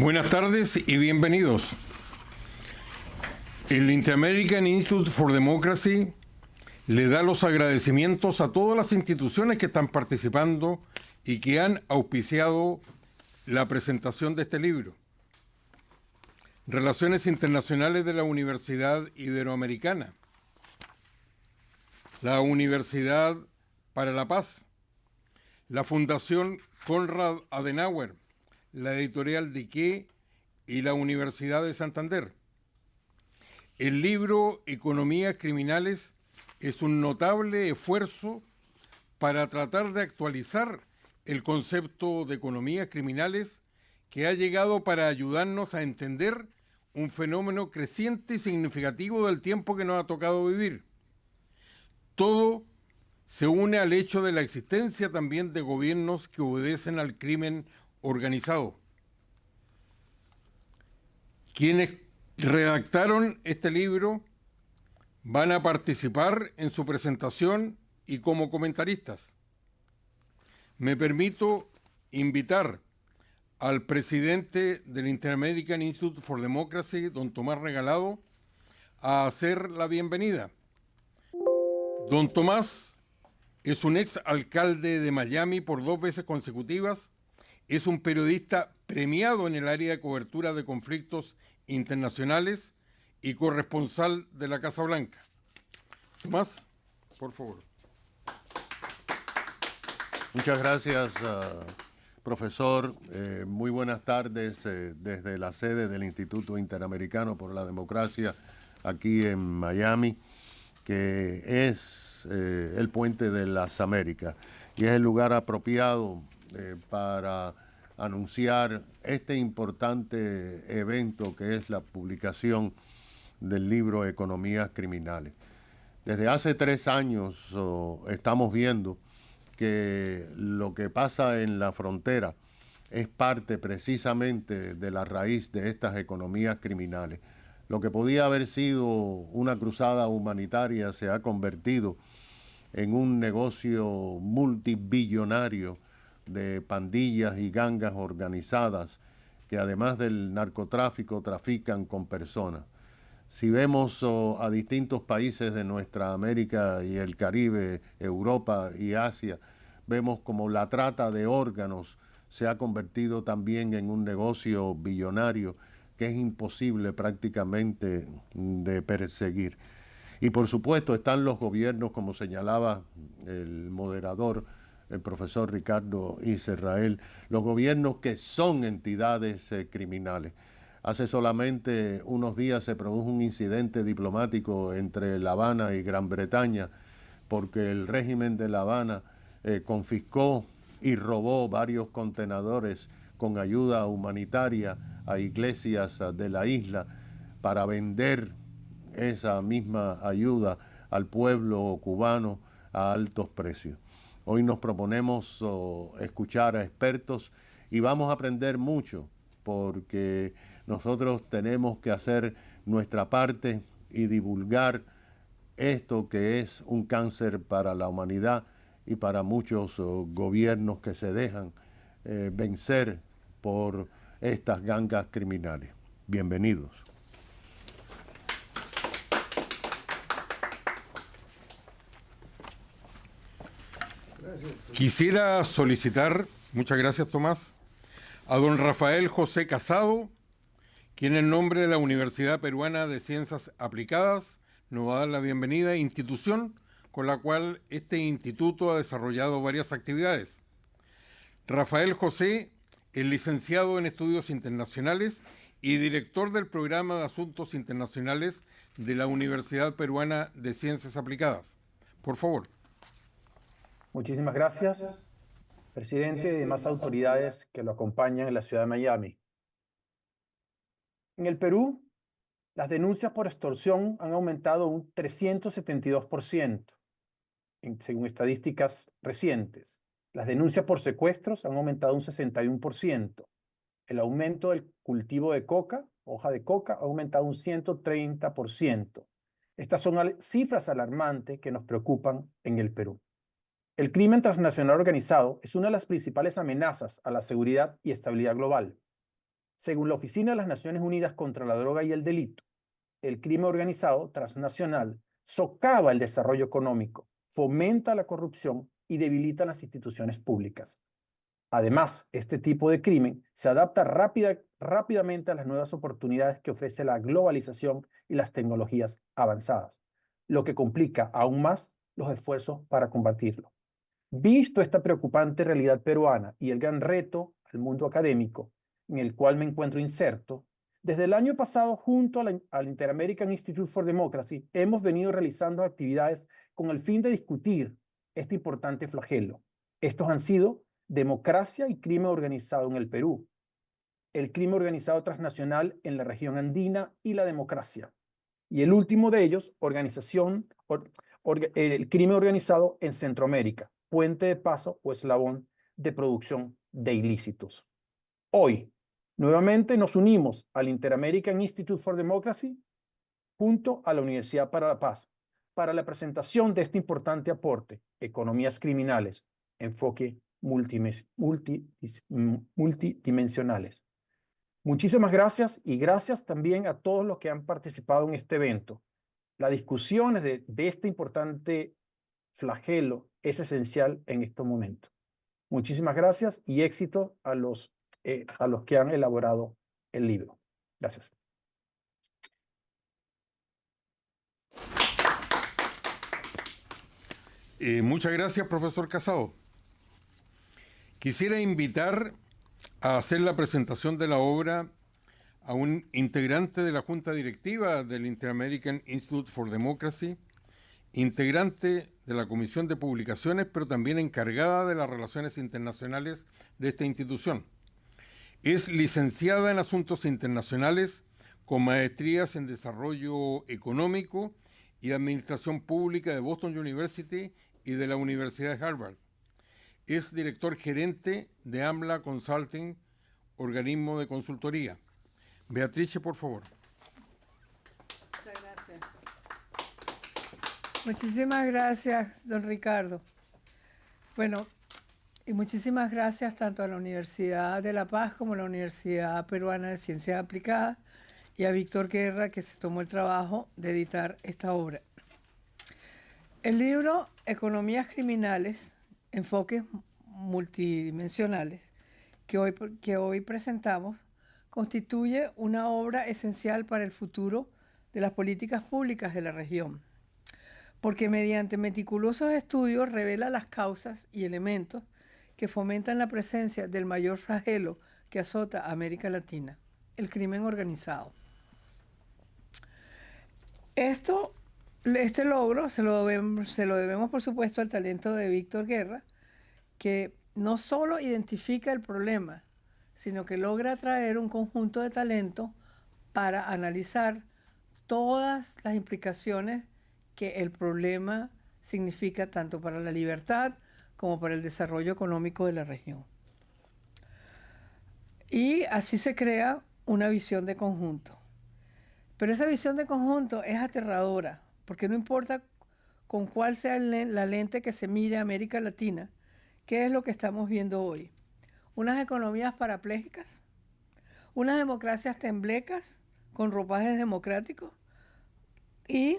Buenas tardes y bienvenidos. El Inter-American Institute for Democracy le da los agradecimientos a todas las instituciones que están participando y que han auspiciado la presentación de este libro. Relaciones Internacionales de la Universidad Iberoamericana, la Universidad para la Paz, la Fundación Konrad Adenauer, la editorial Diqué y la Universidad de Santander. El libro Economías Criminales es un notable esfuerzo para tratar de actualizar el concepto de economías criminales que ha llegado para ayudarnos a entender un fenómeno creciente y significativo del tiempo que nos ha tocado vivir. Todo se une al hecho de la existencia también de gobiernos que obedecen al crimen organizado. Quienes redactaron este libro van a participar en su presentación y como comentaristas. Me permito invitar al presidente del Inter-American Institute for Democracy, don Tomás Regalado, a hacer la bienvenida. Don Tomás es un ex alcalde de Miami por 2 veces consecutivas, es un periodista premiado en el área de cobertura de conflictos internacionales y corresponsal de la Casa Blanca. Tomás, por favor. Muchas gracias, profesor. Muy buenas tardes desde la sede del Instituto Interamericano por la Democracia aquí en Miami, que es el puente de las Américas y es el lugar apropiado para anunciar este importante evento que es la publicación del libro Economías Criminales. Desde hace 3 años estamos viendo que lo que pasa en la frontera es parte precisamente de la raíz de estas economías criminales. Lo que podía haber sido una cruzada humanitaria se ha convertido en un negocio multibillonario de pandillas y gangas organizadas que además del narcotráfico trafican con personas. Si vemos a distintos países de nuestra América y el Caribe, Europa y Asia, vemos como la trata de órganos se ha convertido también en un negocio billonario que es imposible prácticamente de perseguir. Y por supuesto están los gobiernos, como señalaba el moderador, el profesor Ricardo Israel, los gobiernos que son entidades criminales. Hace solamente unos días se produjo un incidente diplomático entre La Habana y Gran Bretaña porque el régimen de La Habana confiscó y robó varios contenedores con ayuda humanitaria a iglesias de la isla para vender esa misma ayuda al pueblo cubano a altos precios. Hoy nos proponemos escuchar a expertos y vamos a aprender mucho porque nosotros tenemos que hacer nuestra parte y divulgar esto que es un cáncer para la humanidad y para muchos gobiernos que se dejan vencer por estas gangas criminales. Bienvenidos. Quisiera solicitar, muchas gracias Tomás, a don Rafael José Casado, quien en nombre de la Universidad Peruana de Ciencias Aplicadas nos va a dar la bienvenida, institución con la cual este instituto ha desarrollado varias actividades. Rafael José es licenciado en Estudios Internacionales y director del Programa de Asuntos Internacionales de la Universidad Peruana de Ciencias Aplicadas. Por favor. Muchísimas gracias, presidente y demás autoridades que lo acompañan en la ciudad de Miami. En el Perú, las denuncias por extorsión han aumentado un 372%, según estadísticas recientes. Las denuncias por secuestros han aumentado un 61%. El aumento del cultivo de coca, hoja de coca, ha aumentado un 130%. Estas son cifras alarmantes que nos preocupan en el Perú. El crimen transnacional organizado es una de las principales amenazas a la seguridad y estabilidad global. Según la Oficina de las Naciones Unidas contra la Droga y el Delito, el crimen organizado transnacional socava el desarrollo económico, fomenta la corrupción y debilita las instituciones públicas. Además, este tipo de crimen se adapta rápidamente a las nuevas oportunidades que ofrece la globalización y las tecnologías avanzadas, lo que complica aún más los esfuerzos para combatirlo. Visto esta preocupante realidad peruana y el gran reto al mundo académico en el cual me encuentro inserto, desde el año pasado, junto al Inter-American Institute for Democracy, hemos venido realizando actividades con el fin de discutir este importante flagelo. Estos han sido democracia y crimen organizado en el Perú, el crimen organizado transnacional en la región andina y la democracia. Y el último de ellos, el crimen organizado en Centroamérica, puente de paso o eslabón de producción de ilícitos. Hoy, nuevamente nos unimos al Inter-American Institute for Democracy junto a la Universidad para la Paz para la presentación de este importante aporte, Economías Criminales, enfoque multidimensionales. Muchísimas gracias y gracias también a todos los que han participado en este evento. La discusión de este importante flagelo es esencial en estos momentos. Muchísimas gracias y éxito a los que han elaborado el libro. Gracias. Muchas gracias, profesor Casado. Quisiera invitar a hacer la presentación de la obra a un integrante de la Junta Directiva del Inter-American Institute for Democracy, integrante de la Comisión de Publicaciones, pero también encargada de las relaciones internacionales de esta institución. Es licenciada en Asuntos Internacionales con maestrías en Desarrollo Económico y Administración Pública de Boston University y de la Universidad de Harvard. Es director gerente de AMLA Consulting, organismo de consultoría. Beatrice, por favor. Muchas gracias. Muchísimas gracias, don Ricardo. Bueno, y muchísimas gracias tanto a la Universidad de La Paz como a la Universidad Peruana de Ciencias Aplicadas y a Víctor Guerra, que se tomó el trabajo de editar esta obra. El libro Economías Criminales, enfoques multidimensionales, que hoy presentamos, constituye una obra esencial para el futuro de las políticas públicas de la región, porque mediante meticulosos estudios revela las causas y elementos que fomentan la presencia del mayor flagelo que azota a América Latina, el crimen organizado. Este logro se lo debemos, por supuesto, al talento de Víctor Guerra, que no solo identifica el problema, sino que logra atraer un conjunto de talento para analizar todas las implicaciones que el problema significa tanto para la libertad como para el desarrollo económico de la región. Y así se crea una visión de conjunto. Pero esa visión de conjunto es aterradora, porque no importa con cuál sea la lente que se mire a América Latina, ¿qué es lo que estamos viendo hoy? Unas economías parapléjicas, unas democracias temblecas con ropajes democráticos y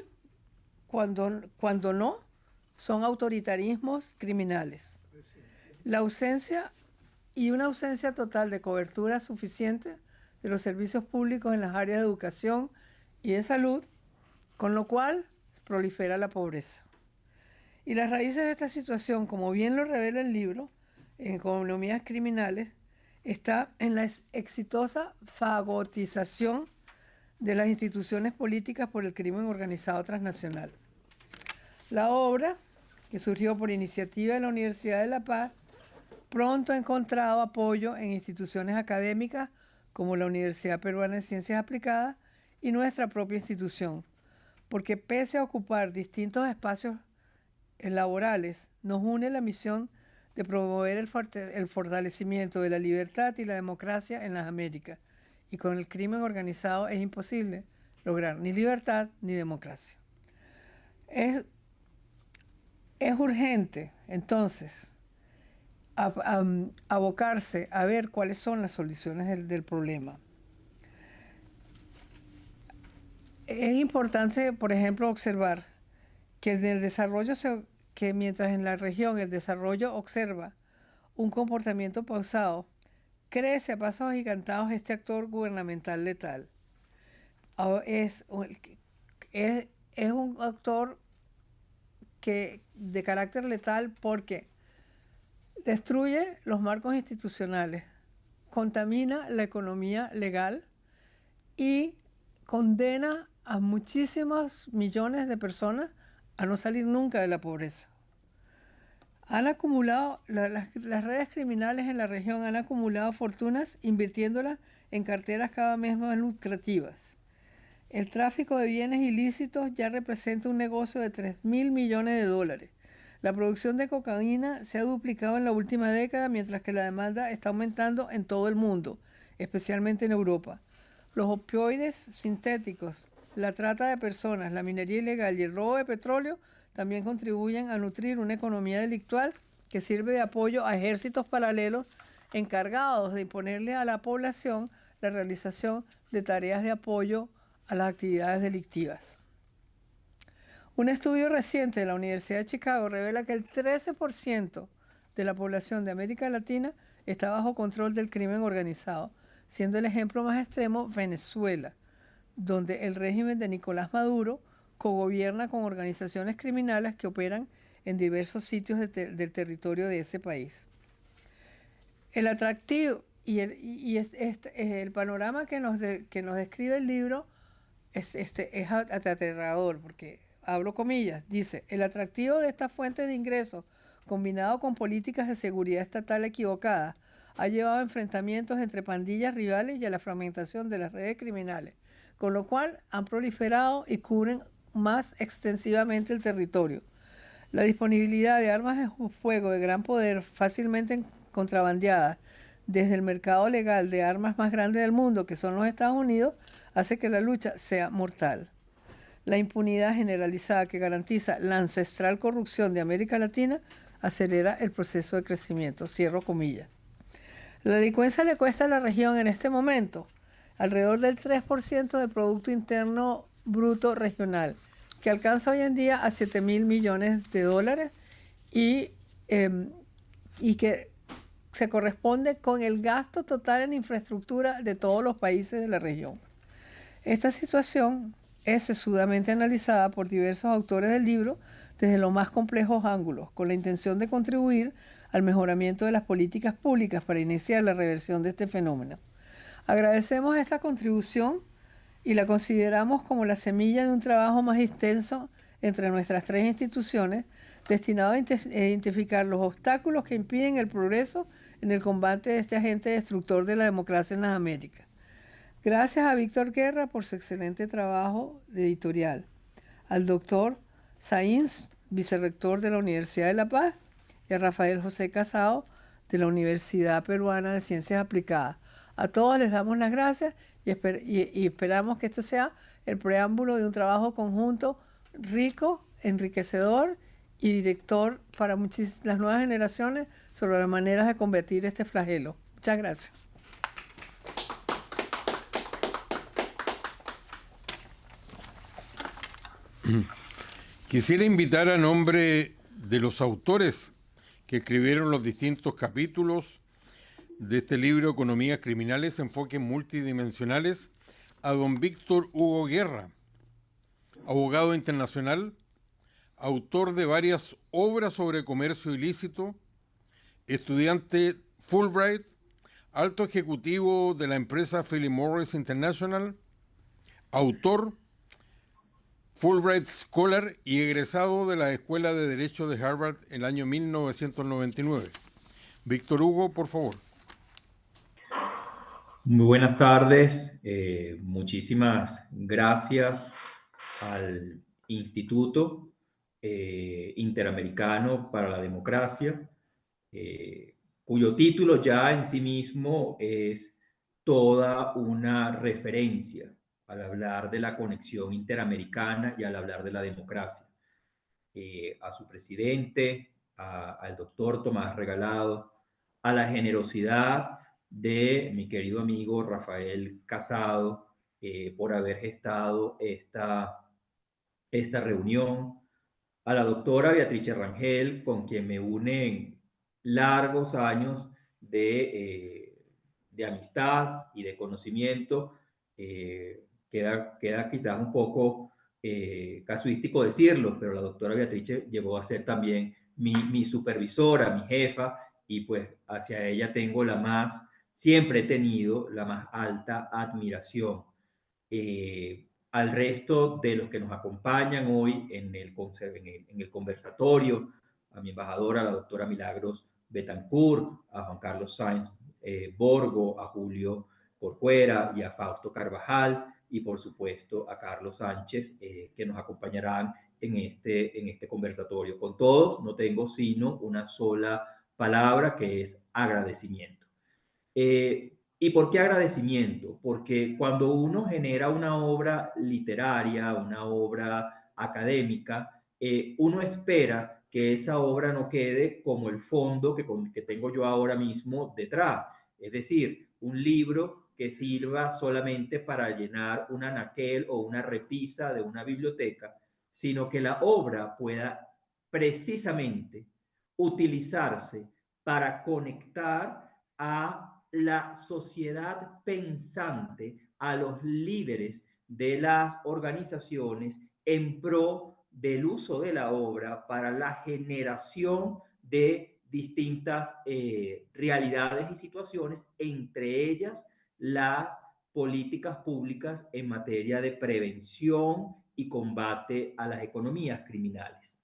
cuando no, son autoritarismos criminales. La ausencia y una ausencia total de cobertura suficiente de los servicios públicos en las áreas de educación y de salud, con lo cual prolifera la pobreza. Y las raíces de esta situación, como bien lo revela el libro, en Economías Criminales, está en la exitosa fagotización de las instituciones políticas por el crimen organizado transnacional. La obra, que surgió por iniciativa de la Universidad de La Paz, pronto ha encontrado apoyo en instituciones académicas como la Universidad Peruana de Ciencias Aplicadas y nuestra propia institución, porque pese a ocupar distintos espacios laborales, nos une la misión de promover el fortalecimiento de la libertad y la democracia en las Américas. Y con el crimen organizado es imposible lograr ni libertad ni democracia. Es urgente, entonces, abocarse a ver cuáles son las soluciones del problema. Es importante, por ejemplo, observar que en el desarrollo que mientras en la región el desarrollo observa un comportamiento pausado, crece a pasos agigantados este actor gubernamental letal. Es, es un actor de carácter letal porque destruye los marcos institucionales, contamina la economía legal y condena a muchísimos millones de personas a no salir nunca de la pobreza. Han acumulado, las redes criminales en la región han acumulado fortunas invirtiéndolas en carteras cada vez más lucrativas. El tráfico de bienes ilícitos ya representa un negocio de 3.000 millones de dólares. La producción de cocaína se ha duplicado en la última década, mientras que la demanda está aumentando en todo el mundo, especialmente en Europa. Los opioides sintéticos, la trata de personas, la minería ilegal y el robo de petróleo también contribuyen a nutrir una economía delictual que sirve de apoyo a ejércitos paralelos encargados de imponerle a la población la realización de tareas de apoyo a las actividades delictivas. Un estudio reciente de la Universidad de Chicago revela que el 13% de la población de América Latina está bajo control del crimen organizado, siendo el ejemplo más extremo Venezuela, donde el régimen de Nicolás Maduro cogobierna con organizaciones criminales que operan en diversos sitios del territorio de ese país. El atractivo y el panorama que nos describe el libro es aterrador, porque, abro comillas, dice, el atractivo de estas fuentes de ingresos, combinado con políticas de seguridad estatal equivocadas, ha llevado a enfrentamientos entre pandillas rivales y a la fragmentación de las redes criminales, con lo cual han proliferado y cubren más extensivamente el territorio. La disponibilidad de armas de fuego de gran poder fácilmente contrabandeadas desde el mercado legal de armas más grande del mundo, que son los Estados Unidos, hace que la lucha sea mortal. La impunidad generalizada que garantiza la ancestral corrupción de América Latina acelera el proceso de crecimiento. Cierro comillas. La delincuencia le cuesta a la región en este momento alrededor del 3% del Producto Interno Bruto regional, que alcanza hoy en día a 7.000 millones de dólares y que se corresponde con el gasto total en infraestructura de todos los países de la región. Esta situación es sesudamente analizada por diversos autores del libro desde los más complejos ángulos, con la intención de contribuir al mejoramiento de las políticas públicas para iniciar la reversión de este fenómeno. Agradecemos esta contribución y la consideramos como la semilla de un trabajo más extenso entre nuestras tres instituciones, destinado a identificar los obstáculos que impiden el progreso en el combate de este agente destructor de la democracia en las Américas. Gracias a Víctor Guerra por su excelente trabajo editorial, al doctor Sainz, vicerrector de la Universidad de La Paz, y a Rafael José Casado, de la Universidad Peruana de Ciencias Aplicadas. A todos les damos las gracias y esperamos que esto sea el preámbulo de un trabajo conjunto rico, enriquecedor y director para las nuevas generaciones sobre las maneras de combatir este flagelo. Muchas gracias. Quisiera invitar a nombre de los autores que escribieron los distintos capítulos de este libro Economías Criminales, Enfoques Multidimensionales, a don Víctor Hugo Guerra, abogado internacional, autor de varias obras sobre comercio ilícito, estudiante Fulbright, alto ejecutivo de la empresa Philip Morris International, autor Fulbright Scholar y egresado de la Escuela de Derecho de Harvard en el año 1999. Víctor Hugo, por favor. Muy buenas tardes. Muchísimas gracias al Instituto Interamericano para la Democracia, cuyo título ya en sí mismo es toda una referencia al hablar de la conexión interamericana y al hablar de la democracia. A su presidente, al doctor Tomás Regalado, a la generosidad de mi querido amigo Rafael Casado, por haber gestado esta reunión, a la doctora Beatrice Rangel, con quien me unen largos años de amistad y de conocimiento. Queda quizás un poco casuístico decirlo, pero la doctora Beatrice llegó a ser también mi supervisora, mi jefa, y pues hacia ella tengo siempre he tenido la más alta admiración. Al resto de los que nos acompañan hoy en el conversatorio, a mi embajadora, la doctora Milagros Betancourt, a Juan Carlos Sáenz Borgo, a Julio Corcuera y a Fausto Carvajal, y por supuesto a Carlos Sánchez, que nos acompañarán en este conversatorio. Con todos no tengo sino una sola palabra, que es agradecimiento. ¿Y por qué agradecimiento? Porque cuando uno genera una obra literaria, una obra académica, uno espera que esa obra no quede como el fondo que tengo yo ahora mismo detrás. Es decir, un libro que sirva solamente para llenar un anaquel o una repisa de una biblioteca, sino que la obra pueda precisamente utilizarse para conectar a la sociedad pensante, a los líderes de las organizaciones en pro del uso de la obra para la generación de distintas realidades y situaciones, entre ellas las políticas públicas en materia de prevención y combate a las economías criminales.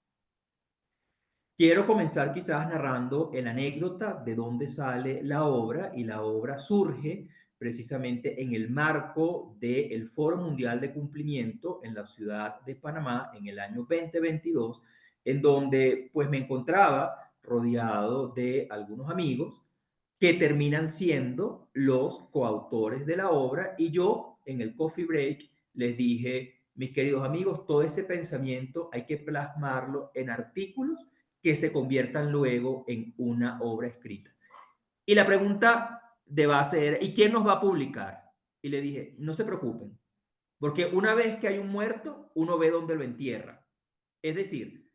Quiero comenzar quizás narrando la anécdota de dónde sale la obra, y la obra surge precisamente en el marco del Foro Mundial de Cumplimiento en la ciudad de Panamá en el año 2022, en donde pues me encontraba rodeado de algunos amigos que terminan siendo los coautores de la obra, y yo en el coffee break les dije: mis queridos amigos, todo ese pensamiento hay que plasmarlo en artículos que se conviertan luego en una obra escrita. Y la pregunta de base era: ¿y quién nos va a publicar? Y le dije: no se preocupen, porque una vez que hay un muerto, uno ve dónde lo entierra. Es decir,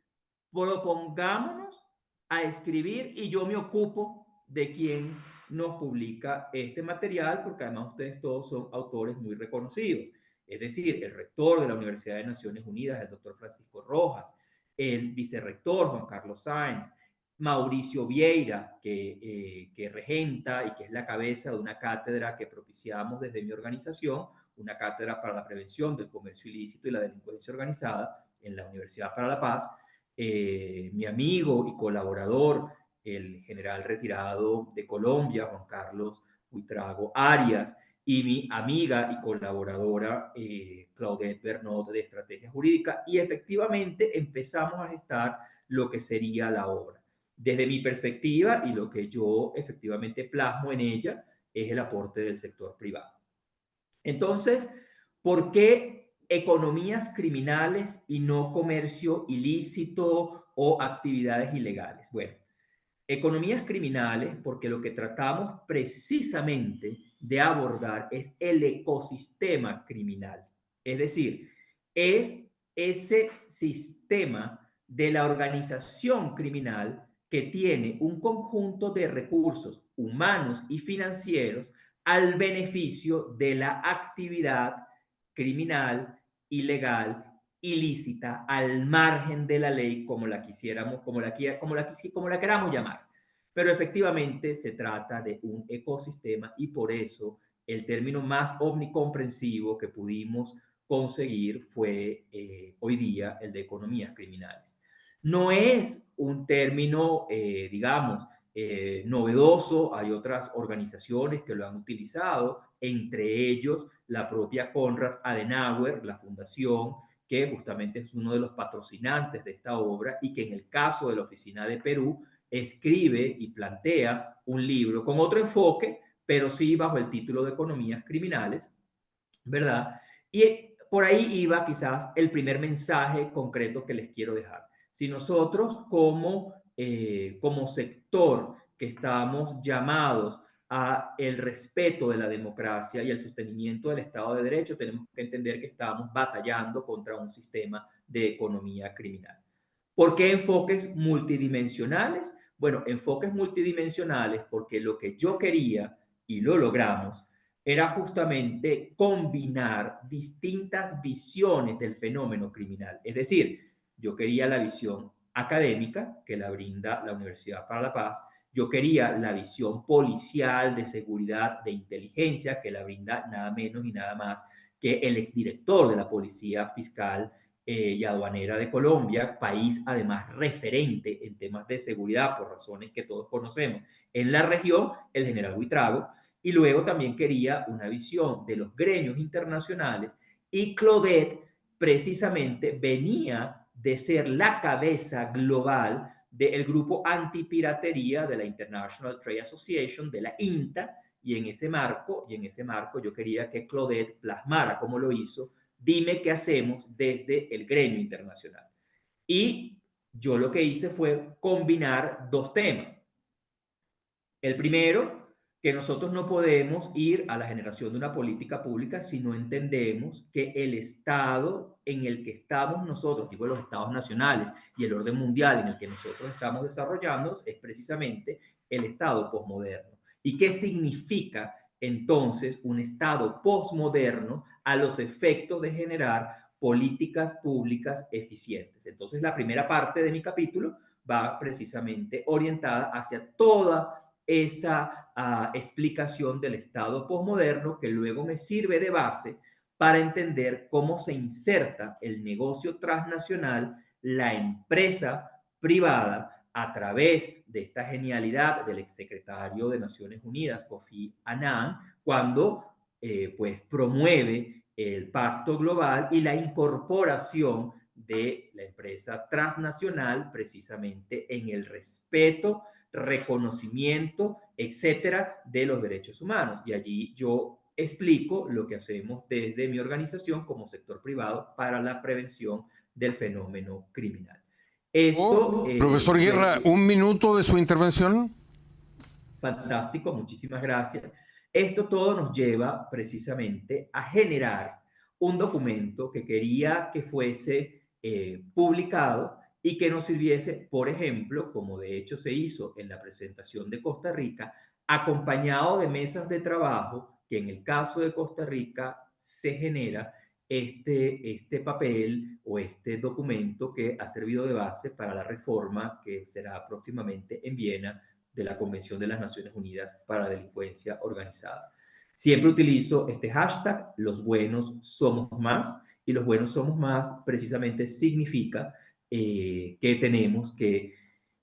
propongámonos a escribir y yo me ocupo de quién nos publica este material, porque además ustedes todos son autores muy reconocidos. Es decir, el rector de la Universidad de Naciones Unidas, el doctor Francisco Rojas, el vicerrector Juan Carlos Sáenz, Mauricio Vieira, que regenta y que es la cabeza de una cátedra que propiciamos desde mi organización, una cátedra para la prevención del comercio ilícito y la delincuencia organizada en la Universidad para la Paz, mi amigo y colaborador, el general retirado de Colombia, Juan Carlos Huitrago Arias, y mi amiga y colaboradora Claudette Bernot de Estrategia Jurídica, y efectivamente empezamos a gestar lo que sería la obra. Desde mi perspectiva, y lo que yo efectivamente plasmo en ella, es el aporte del sector privado. Entonces, ¿por qué economías criminales y no comercio ilícito o actividades ilegales? Bueno, economías criminales porque lo que tratamos precisamente de abordar es el ecosistema criminal. Es decir, es ese sistema de la organización criminal que tiene un conjunto de recursos humanos y financieros al beneficio de la actividad criminal, ilegal, ilícita, al margen de la ley, como la quisiéramos, como la queramos llamar. Pero efectivamente se trata de un ecosistema, y por eso el término más omnicomprensivo que pudimos conseguir fue hoy día el de economías criminales. No es un término, digamos, novedoso. Hay otras organizaciones que lo han utilizado, entre ellos la propia Konrad Adenauer, la fundación que justamente es uno de los patrocinantes de esta obra, y que en el caso de la Oficina de Perú escribe y plantea un libro con otro enfoque, pero sí bajo el título de Economías Criminales, ¿verdad? Y por ahí iba quizás el primer mensaje concreto que les quiero dejar. Si nosotros como sector que estamos llamados a el respeto de la democracia y el sostenimiento del Estado de Derecho, tenemos que entender que estamos batallando contra un sistema de economía criminal. ¿Por qué enfoques multidimensionales? Bueno, enfoques multidimensionales porque lo que yo quería, y lo logramos, era justamente combinar distintas visiones del fenómeno criminal. Es decir, yo quería la visión académica que la brinda la Universidad para la Paz, yo quería la visión policial, de seguridad, de inteligencia, que la brinda nada menos y nada más que el exdirector de la Policía Fiscal y Aduanera de Colombia, país además referente en temas de seguridad por razones que todos conocemos en la región, el general Buitrago, y luego también quería una visión de los gremios internacionales, y Claudette precisamente venía de ser la cabeza global del grupo antipiratería de la International Trade Association, de la INTA, y en ese marco yo quería que Claudette plasmara cómo lo hizo, dime qué hacemos desde el gremio internacional. Y yo lo que hice fue combinar dos temas. El primero, que nosotros no podemos ir a la generación de una política pública si no entendemos que el Estado en el que estamos nosotros, digo los Estados nacionales, y el orden mundial en el que nosotros estamos desarrollándonos es precisamente el Estado posmoderno. ¿Y qué significa entonces un Estado posmoderno a los efectos de generar políticas públicas eficientes? Entonces, la primera parte de mi capítulo va precisamente orientada hacia toda esa explicación del Estado posmoderno, que luego me sirve de base para entender cómo se inserta el negocio transnacional, la empresa privada, a través de esta genialidad del exsecretario de Naciones Unidas, Kofi Annan, cuando pues promueve el pacto global y la incorporación de la empresa transnacional precisamente en el respeto, reconocimiento, etcétera, de los derechos humanos. Y allí yo explico lo que hacemos desde mi organización como sector privado para la prevención del fenómeno criminal. Esto, profesor Guerra, un minuto de su intervención. Fantástico, muchísimas gracias. Esto todo nos lleva precisamente a generar un documento que quería que fuese publicado y que nos sirviese, por ejemplo, como de hecho se hizo en la presentación de Costa Rica, acompañado de mesas de trabajo, que en el caso de Costa Rica se genera este papel o este documento que ha servido de base para la reforma que será próximamente en Viena de la Convención de las Naciones Unidas para la Delincuencia Organizada. Siempre utilizo este hashtag, los buenos somos más, y los buenos somos más precisamente significa que tenemos que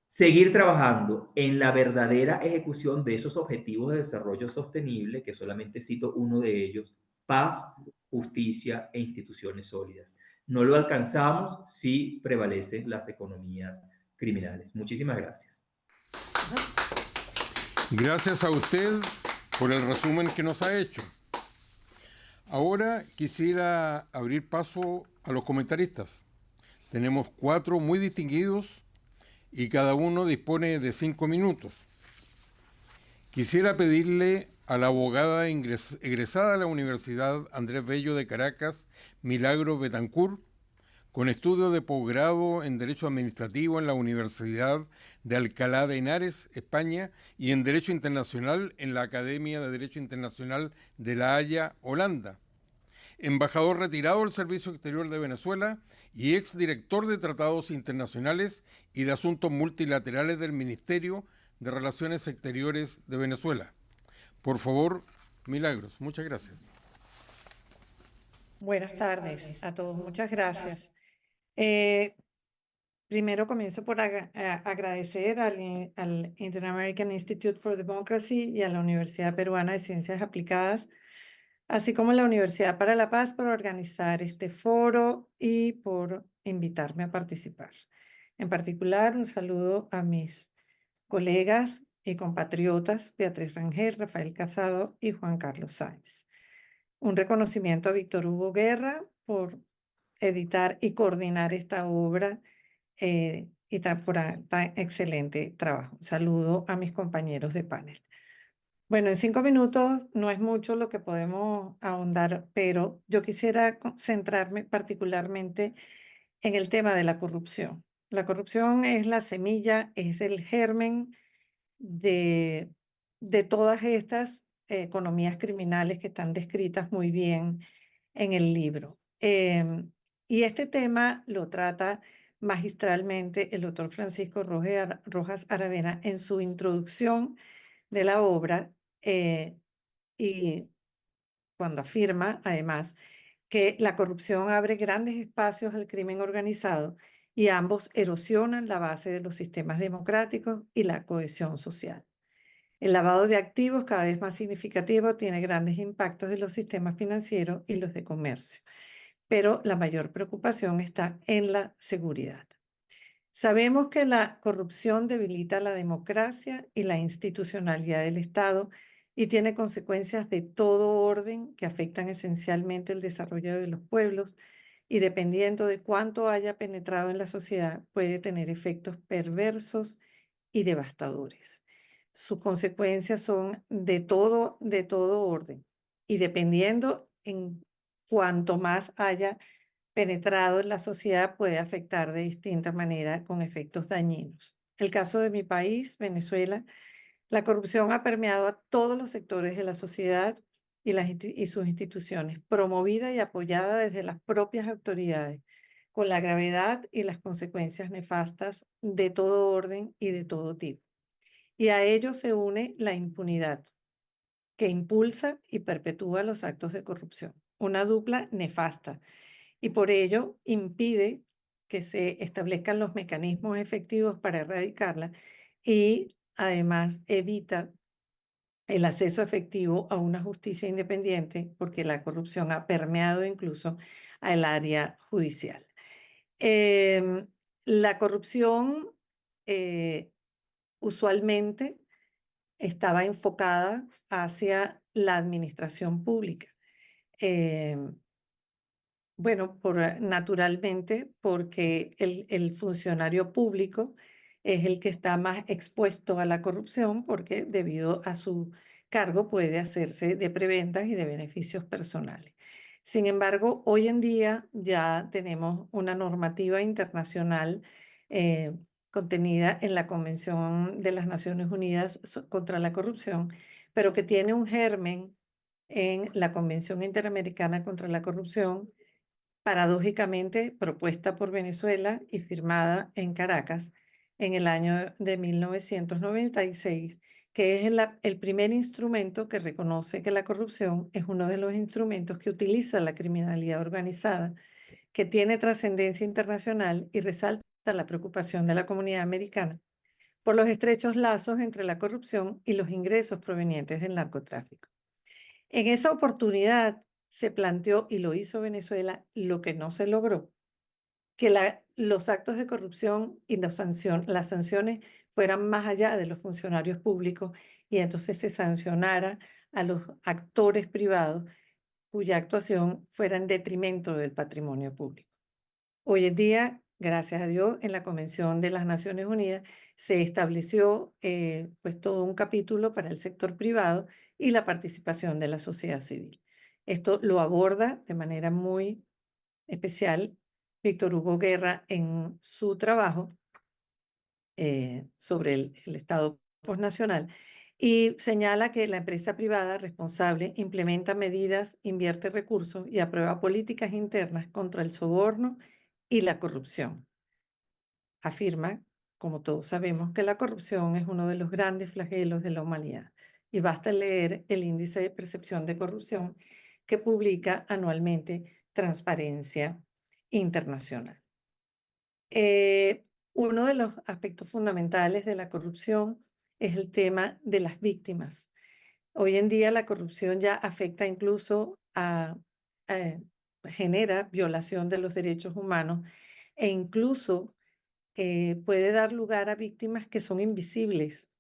seguir trabajando en la verdadera ejecución de esos objetivos de desarrollo sostenible, que solamente cito uno de ellos: paz, justicia e instituciones sólidas. No lo alcanzamos si prevalecen las economías criminales. Muchísimas gracias. Gracias a usted por el resumen que nos ha hecho. Ahora quisiera abrir paso a los comentaristas. Tenemos 4 muy distinguidos y cada uno dispone de 5 minutos. Quisiera pedirle a la abogada egresada de la Universidad Andrés Bello de Caracas, Milagros Betancourt, con estudios de posgrado en Derecho Administrativo en la Universidad de Alcalá de Henares, España, y en Derecho Internacional en la Academia de Derecho Internacional de La Haya, Holanda. Embajador retirado del Servicio Exterior de Venezuela y exdirector de Tratados Internacionales y de Asuntos Multilaterales del Ministerio de Relaciones Exteriores de Venezuela. Por favor, Milagros, muchas gracias. Buenas tardes a todos, muchas gracias. Primero comienzo por agradecer al Inter-American Institute for Democracy y a la Universidad Peruana de Ciencias Aplicadas, así como a la Universidad para la Paz, por organizar este foro y por invitarme a participar. En particular, un saludo a mis colegas y compatriotas Beatriz Rangel, Rafael Casado y Juan Carlos Sáenz. Un reconocimiento a Víctor Hugo Guerra por editar y coordinar esta obra y por tan excelente trabajo. Un saludo a mis compañeros de panel. Bueno, en 5 minutos no es mucho lo que podemos ahondar, pero yo quisiera centrarme particularmente en el tema de la corrupción. La corrupción es la semilla, es el germen de, de todas estas economías criminales que están descritas muy bien en el libro. Y este tema lo trata magistralmente el doctor Francisco Rojas Aravena en su introducción de la obra, y cuando afirma, además, que la corrupción abre grandes espacios al crimen organizado y ambos erosionan la base de los sistemas democráticos y la cohesión social. El lavado de activos, cada vez más significativo, tiene grandes impactos en los sistemas financieros y los de comercio, pero la mayor preocupación está en la seguridad. Sabemos que la corrupción debilita la democracia y la institucionalidad del Estado y tiene consecuencias de todo orden que afectan esencialmente el desarrollo de los pueblos y dependiendo de cuánto haya penetrado en la sociedad puede tener efectos perversos y devastadores. Sus consecuencias son de todo orden y dependiendo en cuanto más haya penetrado en la sociedad puede afectar de distinta manera con efectos dañinos. El caso de mi país, Venezuela, la corrupción ha permeado a todos los sectores de la sociedad y sus instituciones, promovida y apoyada desde las propias autoridades, con la gravedad y las consecuencias nefastas de todo orden y de todo tipo. Y a ello se une la impunidad, que impulsa y perpetúa los actos de corrupción, una dupla nefasta y por ello impide que se establezcan los mecanismos efectivos para erradicarla y además evita el acceso efectivo a una justicia independiente porque la corrupción ha permeado incluso al área judicial. La corrupción usualmente estaba enfocada hacia la administración pública. Bueno, naturalmente, porque el funcionario público es el que está más expuesto a la corrupción porque debido a su cargo puede hacerse de prebendas y de beneficios personales. Sin embargo, hoy en día ya tenemos una normativa internacional contenida en la Convención de las Naciones Unidas contra la Corrupción, pero que tiene un germen en la Convención Interamericana contra la Corrupción, paradójicamente propuesta por Venezuela y firmada en Caracas en el año de 1996, que es el primer instrumento que reconoce que la corrupción es uno de los instrumentos que utiliza la criminalidad organizada, que tiene trascendencia internacional y resalta la preocupación de la comunidad americana por los estrechos lazos entre la corrupción y los ingresos provenientes del narcotráfico. En esa oportunidad se planteó, y lo hizo Venezuela, lo que no se logró, que los actos de corrupción y las sanciones fueran más allá de los funcionarios públicos y entonces se sancionara a los actores privados cuya actuación fuera en detrimento del patrimonio público. Hoy en día, gracias a Dios, en la Convención de las Naciones Unidas se estableció pues todo un capítulo para el sector privado y la participación de la sociedad civil. Esto lo aborda de manera muy especial Víctor Hugo Guerra en su trabajo sobre el Estado postnacional y señala que la empresa privada responsable implementa medidas, invierte recursos y aprueba políticas internas contra el soborno y la corrupción. Afirma, como todos sabemos, que la corrupción es uno de los grandes flagelos de la humanidad y basta leer el índice de percepción de corrupción que publica anualmente Transparencia Internacional. Uno de los aspectos fundamentales de la corrupción es el tema de las víctimas. Hoy en día la corrupción ya afecta incluso genera violación de los derechos humanos e incluso puede dar lugar a víctimas que son invisibles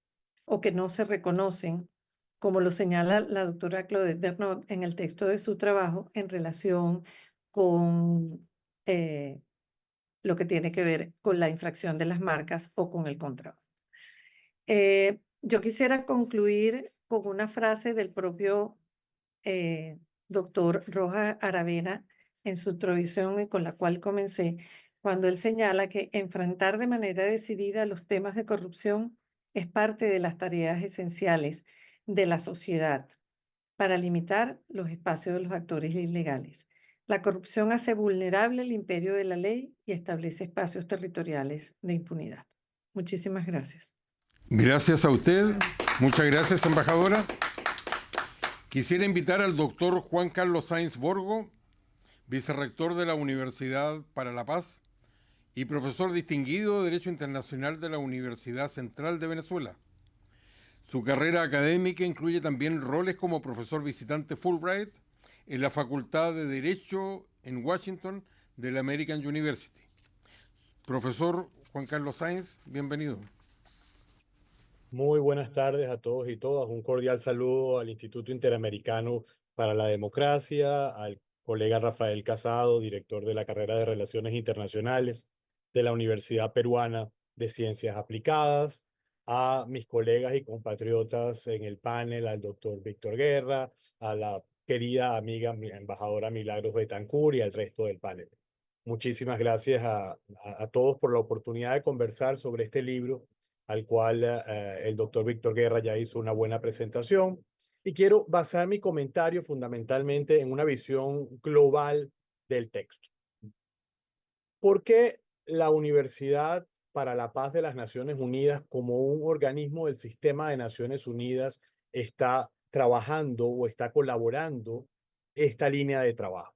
o que no se reconocen, como lo señala la doctora Claudette Bernot en el texto de su trabajo en relación con lo que tiene que ver con la infracción de las marcas o con el contrato. Yo quisiera concluir con una frase del propio doctor Rojas Aravena en su introducción y con la cual comencé, cuando él señala que enfrentar de manera decidida los temas de corrupción es parte de las tareas esenciales de la sociedad para limitar los espacios de los actores ilegales. La corrupción hace vulnerable el imperio de la ley y establece espacios territoriales de impunidad. Muchísimas gracias. Gracias a usted. Muchas gracias, embajadora. Quisiera invitar al doctor Juan Carlos Sáenz Borgo, vicerrector de la Universidad para la Paz y profesor distinguido de Derecho Internacional de la Universidad Central de Venezuela. Su carrera académica incluye también roles como profesor visitante Fulbright en la Facultad de Derecho en Washington de la American University. Profesor Juan Carlos Sáenz, bienvenido. Muy buenas tardes a todos y todas. Un cordial saludo al Instituto Interamericano para la Democracia, al colega Rafael Casado, director de la carrera de Relaciones Internacionales de la Universidad Peruana de Ciencias Aplicadas, a mis colegas y compatriotas en el panel, al doctor Víctor Guerra, a la querida amiga embajadora Milagros Betancur y al resto del panel. Muchísimas gracias a todos por la oportunidad de conversar sobre este libro al cual el doctor Víctor Guerra ya hizo una buena presentación. Y quiero basar mi comentario fundamentalmente en una visión global del texto. ¿Por qué la Universidad para la Paz de las Naciones Unidas, como un organismo del sistema de Naciones Unidas, está trabajando o está colaborando esta línea de trabajo?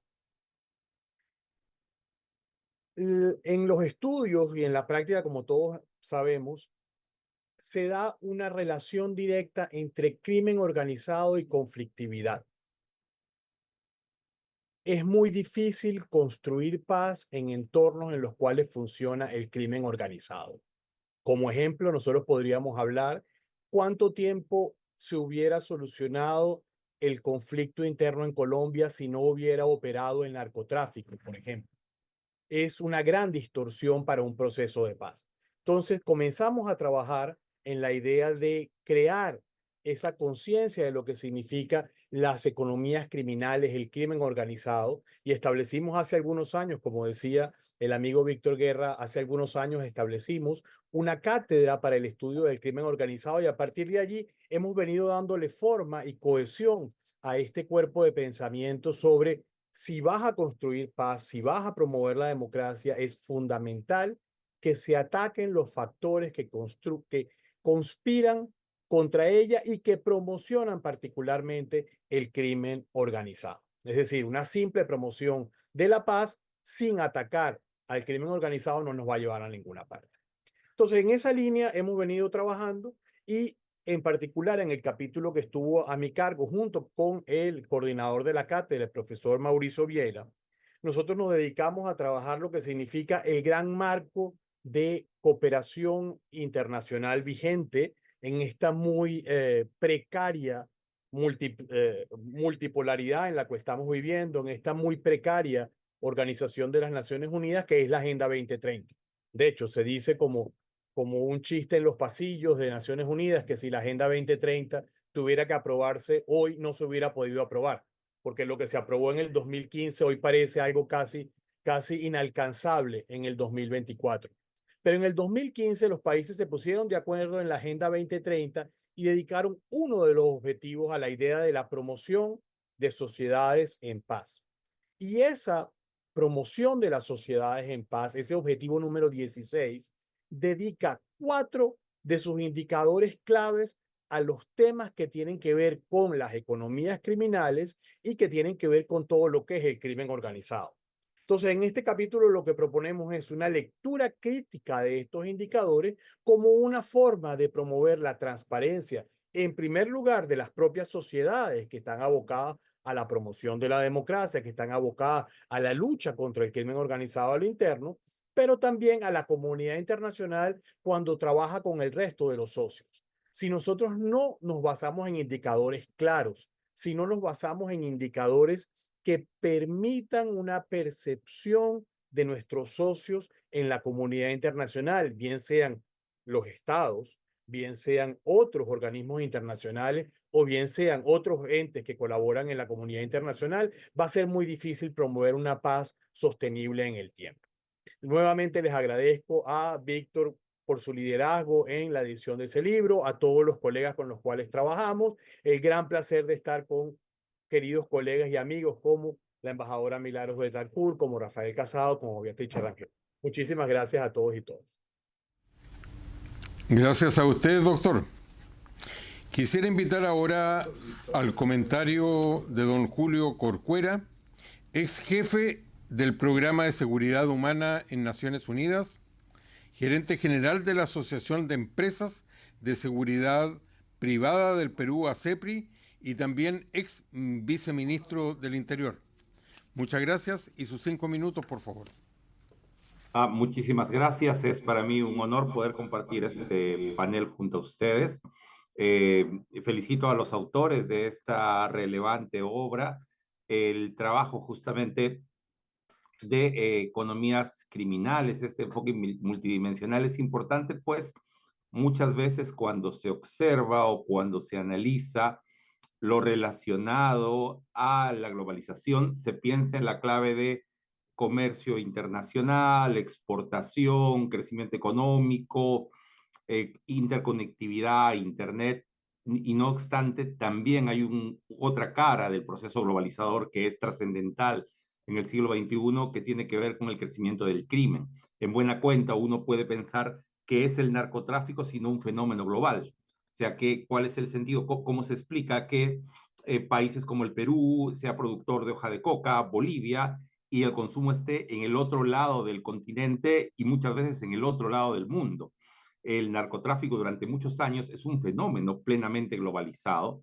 En los estudios y en la práctica, como todos sabemos, se da una relación directa entre crimen organizado y conflictividad. Es muy difícil construir paz en entornos en los cuales funciona el crimen organizado. Como ejemplo, nosotros podríamos hablar cuánto tiempo se hubiera solucionado el conflicto interno en Colombia si no hubiera operado el narcotráfico, por ejemplo. Es una gran distorsión para un proceso de paz. Entonces, comenzamos a trabajar en la idea de crear esa conciencia de lo que significa las economías criminales, el crimen organizado, y establecimos hace algunos años, como decía el amigo Víctor Guerra, hace algunos años establecimos una cátedra para el estudio del crimen organizado, y a partir de allí hemos venido dándole forma y cohesión a este cuerpo de pensamiento sobre si vas a construir paz, si vas a promover la democracia, es fundamental que se ataquen los factores que conspiran contra ella y que promocionan particularmente el crimen organizado. Es decir, una simple promoción de la paz sin atacar al crimen organizado no nos va a llevar a ninguna parte. Entonces, en esa línea hemos venido trabajando y en particular en el capítulo que estuvo a mi cargo junto con el coordinador de la cátedra, el profesor Mauricio Viela, nosotros nos dedicamos a trabajar lo que significa el gran marco de cooperación internacional vigente en esta muy precaria multipolaridad en la que estamos viviendo, en esta muy precaria Organización de las Naciones Unidas, que es la Agenda 2030. De hecho, se dice como un chiste en los pasillos de Naciones Unidas que si la Agenda 2030 tuviera que aprobarse hoy, no se hubiera podido aprobar, porque lo que se aprobó en el 2015 hoy parece algo casi inalcanzable en el 2024. Pero en el 2015 los países se pusieron de acuerdo en la Agenda 2030 y dedicaron uno de los objetivos a la idea de la promoción de sociedades en paz. Y esa promoción de las sociedades en paz, ese objetivo número 16, dedica 4 de sus indicadores claves a los temas que tienen que ver con las economías criminales y que tienen que ver con todo lo que es el crimen organizado. Entonces, en este capítulo lo que proponemos es una lectura crítica de estos indicadores como una forma de promover la transparencia, en primer lugar, de las propias sociedades que están abocadas a la promoción de la democracia, que están abocadas a la lucha contra el crimen organizado a lo interno, pero también a la comunidad internacional cuando trabaja con el resto de los socios. Si nosotros no nos basamos en indicadores claros, si no nos basamos en indicadores que permitan una percepción de nuestros socios en la comunidad internacional, bien sean los estados, bien sean otros organismos internacionales o bien sean otros entes que colaboran en la comunidad internacional, va a ser muy difícil promover una paz sostenible en el tiempo. Nuevamente les agradezco a Víctor por su liderazgo en la edición de ese libro, a todos los colegas con los cuales trabajamos, el gran placer de estar con queridos colegas y amigos como la embajadora Milagros Betancourt, como Rafael Casado, como Beatriz Rangel. Muchísimas gracias a todos y todas. Gracias a usted, doctor. Quisiera invitar ahora al comentario de don Julio Corcuera, ex jefe del Programa de Seguridad Humana en Naciones Unidas, gerente general de la Asociación de Empresas de Seguridad Privada del Perú, ASEPRI, y también ex viceministro del Interior. Muchas gracias y sus 5 minutos, por favor. Muchísimas gracias. Es para mí un honor poder compartir este panel junto a ustedes. Felicito a los autores de esta relevante obra. El trabajo justamente de economías criminales, este enfoque multidimensional es importante, pues muchas veces cuando se observa o cuando se analiza lo relacionado a la globalización, se piensa en la clave de comercio internacional, exportación, crecimiento económico, interconectividad, Internet, y no obstante, también hay otra cara del proceso globalizador que es trascendental en el siglo XXI, que tiene que ver con el crecimiento del crimen. En buena cuenta, uno puede pensar que es el narcotráfico, sino un fenómeno global. O sea, ¿cuál es el sentido? ¿Cómo se explica que países como el Perú sea productor de hoja de coca, Bolivia, y el consumo esté en el otro lado del continente y muchas veces en el otro lado del mundo? El narcotráfico durante muchos años es un fenómeno plenamente globalizado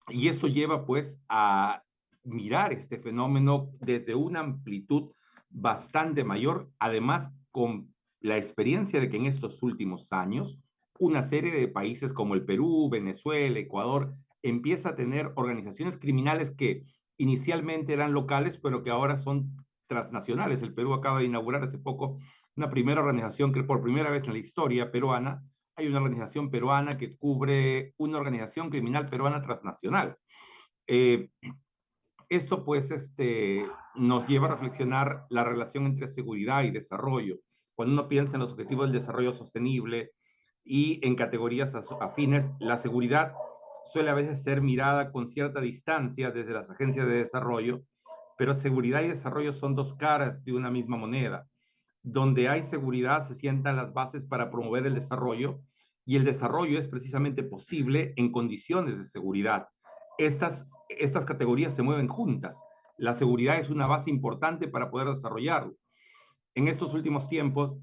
y esto lleva pues a mirar este fenómeno desde una amplitud bastante mayor, además con la experiencia de que en estos últimos años una serie de países como el Perú, Venezuela, Ecuador, empieza a tener organizaciones criminales que inicialmente eran locales, pero que ahora son transnacionales. El Perú acaba de inaugurar hace poco una primera organización que por primera vez en la historia peruana hay una organización peruana que cubre una organización criminal peruana transnacional. Esto pues nos lleva a reflexionar la relación entre seguridad y desarrollo. Cuando uno piensa en los objetivos del desarrollo sostenible y en categorías afines, la seguridad suele a veces ser mirada con cierta distancia desde las agencias de desarrollo, pero seguridad y desarrollo son dos caras de una misma moneda. Donde hay seguridad se sientan las bases para promover el desarrollo y el desarrollo es precisamente posible en condiciones de seguridad. Estas categorías se mueven juntas. La seguridad es una base importante para poder desarrollarlo. En estos últimos tiempos,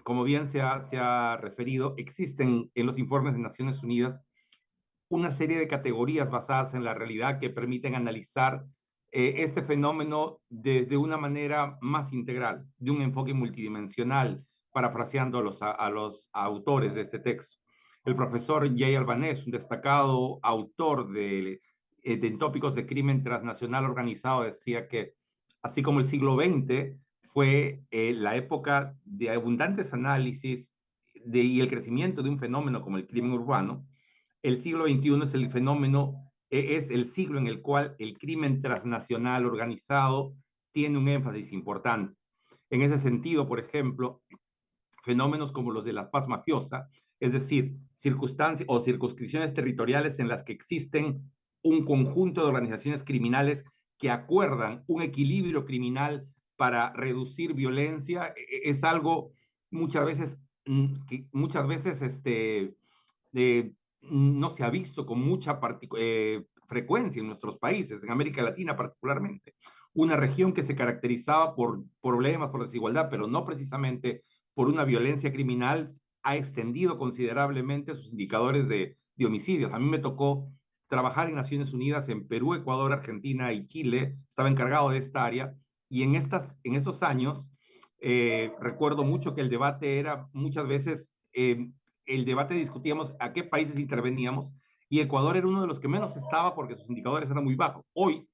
como bien se ha referido, existen en los informes de Naciones Unidas una serie de categorías basadas en la realidad que permiten analizar este fenómeno desde una manera más integral, de un enfoque multidimensional, parafraseando a los autores de este texto. El profesor Jay Albanés, un destacado autor de tópicos de crimen transnacional organizado, decía que así como el siglo XX fue la época de abundantes análisis y el crecimiento de un fenómeno como el crimen urbano, el siglo XXI es el fenómeno, es el siglo en el cual el crimen transnacional organizado tiene un énfasis importante. En ese sentido, por ejemplo, fenómenos como los de la paz mafiosa, es decir, circunstancias o circunscripciones territoriales en las que existen un conjunto de organizaciones criminales que acuerdan un equilibrio criminal para reducir violencia, es algo muchas veces no se ha visto con mucha frecuencia en nuestros países, en América Latina particularmente. Una región que se caracterizaba por problemas, por desigualdad, pero no precisamente por una violencia criminal, ha extendido considerablemente sus indicadores de homicidios. A mí me tocó trabajar en Naciones Unidas en Perú, Ecuador, Argentina y Chile. Estaba encargado de esta área y en estos años recuerdo mucho que el debate era muchas veces el debate discutíamos a qué países interveníamos y Ecuador era uno de los que menos estaba porque sus indicadores eran muy bajos. Hoy,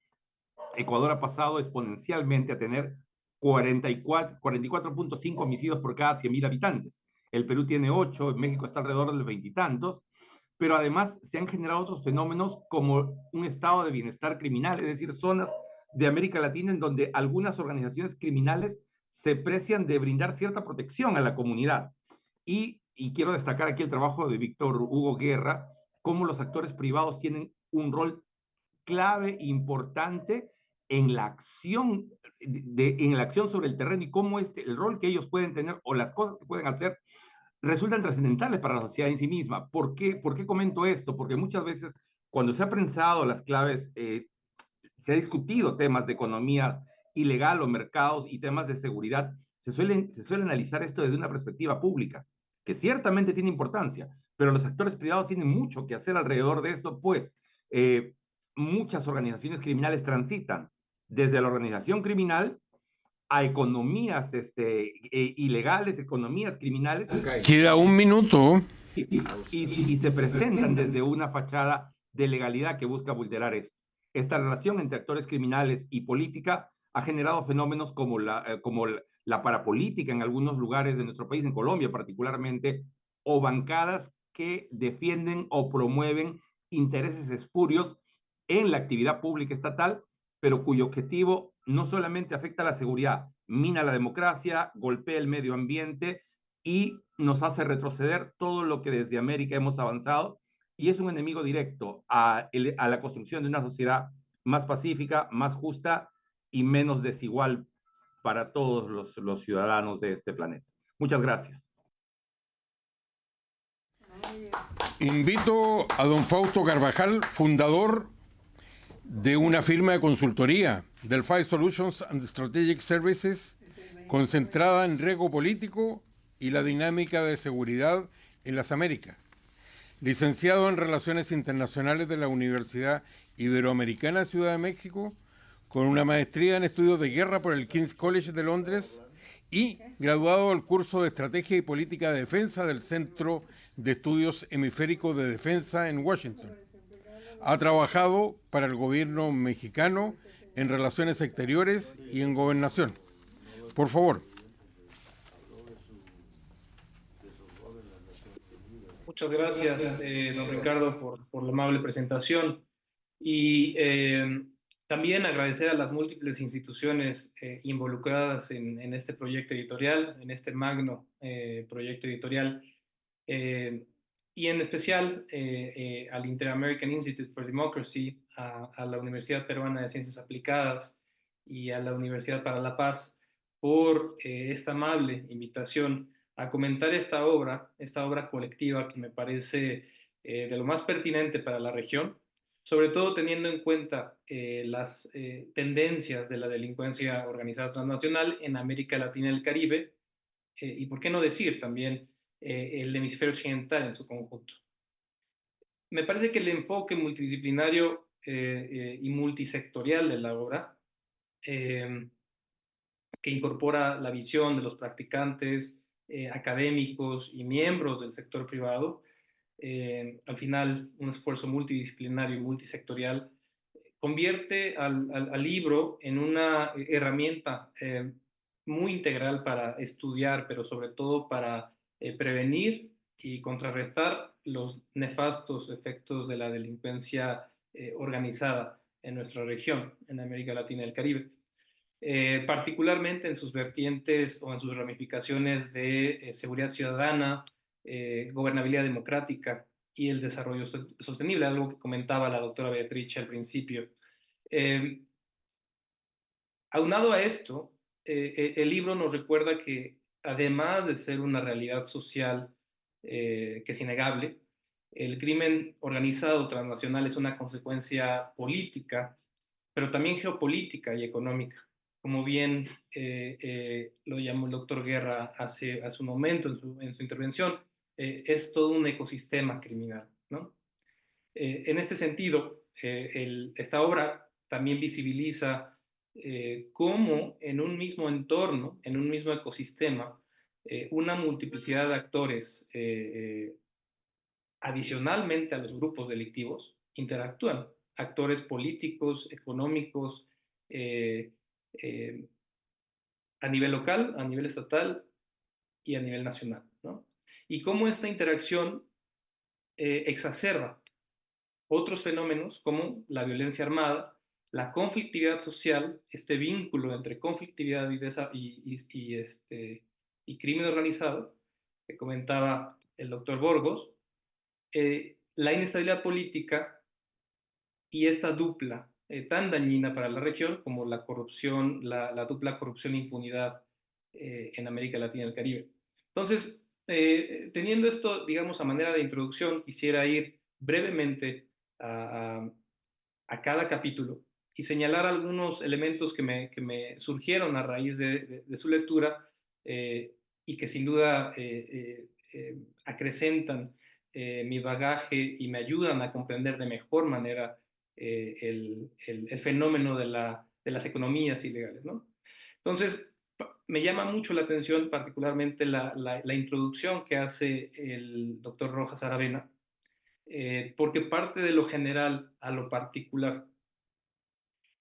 Ecuador ha pasado exponencialmente a tener 44.5 homicidios por cada 100.000 habitantes. el Perú tiene 8, en México está alrededor del 20 y tantos, pero además se han generado otros fenómenos como un estado de bienestar criminal, es decir, zonas de América Latina en donde algunas organizaciones criminales se precian de brindar cierta protección a la comunidad. Y quiero destacar aquí el trabajo de Víctor Hugo Guerra, cómo los actores privados tienen un rol clave, importante en la acción, en la acción sobre el terreno y cómo el rol que ellos pueden tener o las cosas que pueden hacer resultan trascendentales para la sociedad en sí misma. ¿Por qué comento esto? Porque muchas veces cuando se ha pensado las claves, se ha discutido temas de economía ilegal o mercados y temas de seguridad, se suele analizar esto desde una perspectiva pública, que ciertamente tiene importancia, pero los actores privados tienen mucho que hacer alrededor de esto, pues muchas organizaciones criminales transitan desde la organización criminal a economías ilegales, economías criminales. Queda un minuto. Y se presentan desde una fachada de legalidad que busca vulnerar esto. Esta relación entre actores criminales y política ha generado fenómenos como la parapolítica en algunos lugares de nuestro país, en Colombia particularmente, o bancadas que defienden o promueven intereses espurios en la actividad pública estatal, pero cuyo objetivo no solamente afecta a la seguridad, mina la democracia, golpea el medio ambiente y nos hace retroceder todo lo que desde América hemos avanzado, y es un enemigo directo a la construcción de una sociedad más pacífica, más justa y menos desigual para todos los ciudadanos de este planeta. Muchas gracias. Invito a don Fausto Carvajal, fundador de una firma de consultoría, Delphi Solutions and Strategic Services, concentrada en riesgo político y la dinámica de seguridad en las Américas. Licenciado en Relaciones Internacionales de la Universidad Iberoamericana de Ciudad de México, con una maestría en estudios de guerra por el King's College de Londres y graduado del curso de Estrategia y Política de Defensa del Centro de Estudios Hemisféricos de Defensa en Washington. Ha trabajado para el gobierno mexicano en relaciones exteriores y en gobernación. Por favor. Muchas gracias, don Ricardo, por la amable presentación. Y también agradecer a las múltiples instituciones involucradas en este proyecto editorial, en este magno proyecto editorial, y en especial al Inter-American Institute for Democracy, a la Universidad Peruana de Ciencias Aplicadas y a la Universidad para la Paz por esta amable invitación a comentar esta obra colectiva que me parece de lo más pertinente para la región, sobre todo teniendo en cuenta las tendencias de la delincuencia organizada transnacional en América Latina y el Caribe, y por qué no decir también el hemisferio occidental en su conjunto. Me parece que el enfoque multidisciplinario y multisectorial de la obra, que incorpora la visión de los practicantes, académicos y miembros del sector privado, al final un esfuerzo multidisciplinario y multisectorial, convierte al libro en una herramienta muy integral para estudiar, pero sobre todo para prevenir y contrarrestar los nefastos efectos de la delincuencia organizada en nuestra región, en América Latina y el Caribe. Particularmente en sus vertientes o en sus ramificaciones de seguridad ciudadana, gobernabilidad democrática y el desarrollo sostenible, algo que comentaba la doctora Beatrice al principio. Aunado a esto, el libro nos recuerda que además de ser una realidad social que es innegable, el crimen organizado transnacional es una consecuencia política, pero también geopolítica y económica. Como bien lo llamó el doctor Guerra hace un momento en su intervención, es todo un ecosistema criminal, ¿no? En este sentido, esta obra también visibiliza cómo en un mismo entorno, en un mismo ecosistema, una multiplicidad de actores, adicionalmente a los grupos delictivos, interactúan. Actores políticos, económicos, a nivel local, a nivel estatal y a nivel nacional, ¿no? y cómo esta interacción exacerba otros fenómenos como la violencia armada, la conflictividad social, este vínculo entre conflictividad y crimen organizado, que comentaba el doctor Burgos, la inestabilidad política y esta dupla tan dañina para la región como la corrupción, la dupla corrupción e impunidad en América Latina y el Caribe. Entonces, teniendo esto, digamos, a manera de introducción, quisiera ir brevemente a cada capítulo y señalar algunos elementos que me surgieron a raíz de su lectura y que sin duda acrecentan mi bagaje y me ayudan a comprender de mejor manera el fenómeno de las economías ilegales, ¿no? Entonces, me llama mucho la atención particularmente la introducción que hace el doctor Rojas Aravena, porque parte de lo general a lo particular.